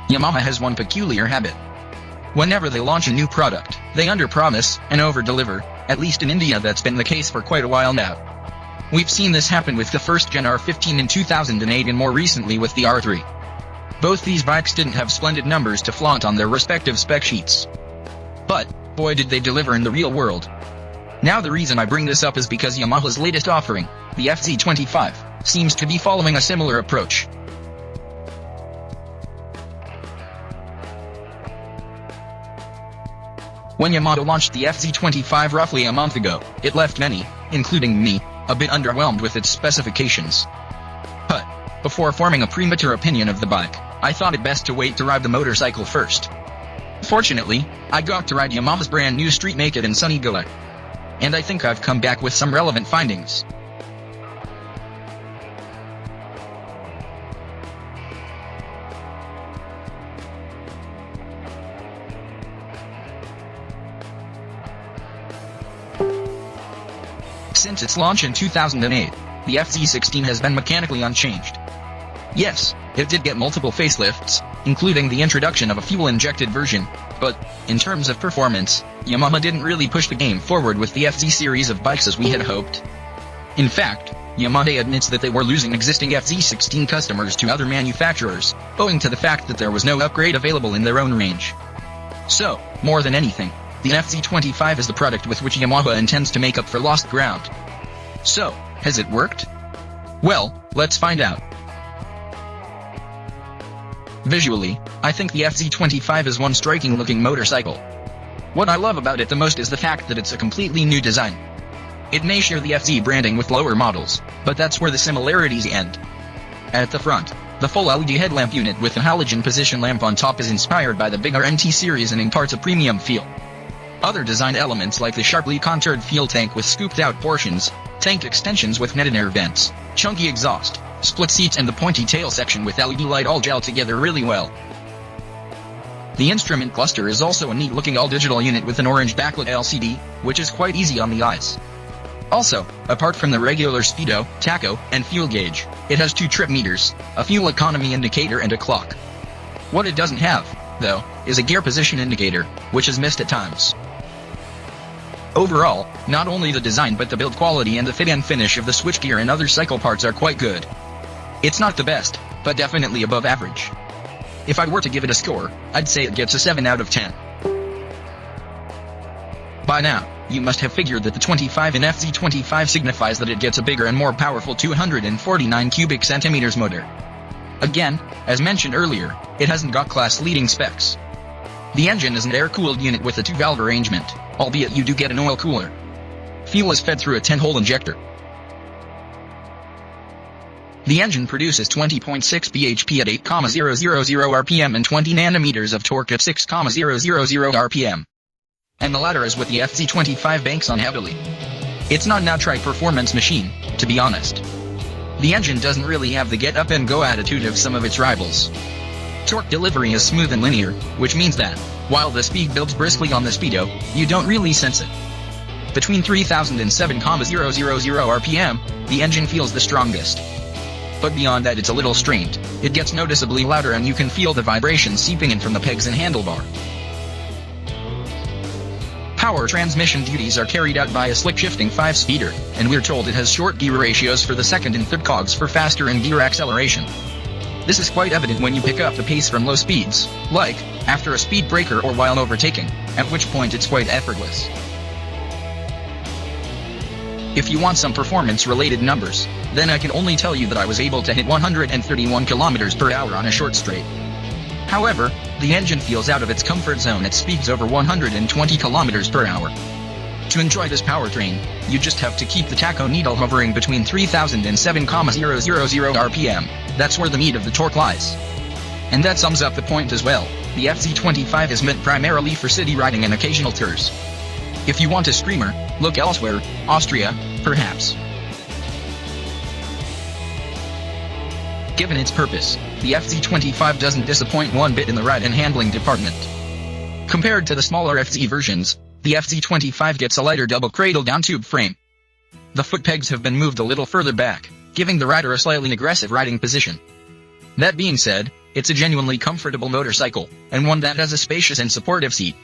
Yamaha has one peculiar habit. Whenever they launch a new product, they underpromise and overdeliver. At least in India that's been the case for quite a while now. We've seen this happen with the first gen R15 in 2008 and more recently with the R3. Both these bikes didn't have splendid numbers to flaunt on their respective spec sheets. But, boy did they deliver in the real world. Now the reason I bring this up is because Yamaha's latest offering, the FZ25, seems to be following a similar approach. When Yamaha launched the FZ25 roughly a month ago, it left many, including me, a bit underwhelmed with its specifications. But, before forming a premature opinion of the bike, I thought it best to wait to ride the motorcycle first. Fortunately, I got to ride Yamaha's brand new Street Naked in sunny Goa. And I think I've come back with some relevant findings. Since its launch in 2008, the FZ16 has been mechanically unchanged. Yes, it did get multiple facelifts, including the introduction of a fuel-injected version, but, in terms of performance, Yamaha didn't really push the game forward with the FZ series of bikes as we had hoped. In fact, Yamaha admits that they were losing existing FZ16 customers to other manufacturers, owing to the fact that there was no upgrade available in their own range. So, more than anything, the FZ25 is the product with which Yamaha intends to make up for lost ground. So, has it worked? Well, let's find out. Visually, I think the FZ25 is one striking-looking motorcycle. What I love about it the most is the fact that it's a completely new design. It may share the FZ branding with lower models, but that's where the similarities end. At the front, the full LED headlamp unit with a halogen position lamp on top is inspired by the big RNT series and imparts a premium feel. Other design elements like the sharply contoured fuel tank with scooped-out portions, tank extensions with netted air vents, chunky exhaust, split seats and the pointy tail section with LED light all gel together really well. The instrument cluster is also a neat-looking all-digital unit with an orange backlit LCD, which is quite easy on the eyes. Also, apart from the regular speedo, tacho, and fuel gauge, it has 2 trip meters, a fuel economy indicator and a clock. What it doesn't have, though, is a gear position indicator, which is missed at times. Overall, not only the design but the build quality and the fit and finish of the switchgear and other cycle parts are quite good. It's not the best, but definitely above average. If I were to give it a score, I'd say it gets a 7 out of 10. By now, you must have figured that the 25 in FZ25 signifies that it gets a bigger and more powerful 249 cubic centimeters motor. Again, as mentioned earlier, it hasn't got class-leading specs. The engine is an air-cooled unit with a 2-valve arrangement, albeit you do get an oil cooler. Fuel is fed through a 10-hole injector. The engine produces 20.6 bhp at 8,000 rpm and 20 nanometers of torque at 6,000 rpm. And the latter is what the FZ25 banks on heavily. It's not an outright performance machine, to be honest. The engine doesn't really have the get-up-and-go attitude of some of its rivals. Torque delivery is smooth and linear, which means that, while the speed builds briskly on the speedo, you don't really sense it. Between 3,000 and 7,000 rpm, the engine feels the strongest. But beyond that it's a little strained, it gets noticeably louder and you can feel the vibration seeping in from the pegs and handlebar. Power transmission duties are carried out by a slick-shifting 5-speeder, and we're told it has short gear ratios for the second and third cogs for faster and gear acceleration. This is quite evident when you pick up the pace from low speeds, like, after a speed breaker or while overtaking, at which point it's quite effortless. If you want some performance-related numbers, then I can only tell you that I was able to hit 131 km per hour on a short straight. However, the engine feels out of its comfort zone at speeds over 120 km per hour. To enjoy this powertrain, you just have to keep the tacho needle hovering between 3,000 and 7,000 rpm, that's where the meat of the torque lies. And that sums up the point as well, the FZ25 is meant primarily for city riding and occasional tours. If you want a screamer, look elsewhere, Austria, perhaps. Given its purpose, the FZ25 doesn't disappoint one bit in the ride and handling department. Compared to the smaller FZ versions, the FZ25 gets a lighter double cradle-down tube frame. The foot pegs have been moved a little further back, giving the rider a slightly aggressive riding position. That being said, It's a genuinely comfortable motorcycle, and one that has a spacious and supportive seat.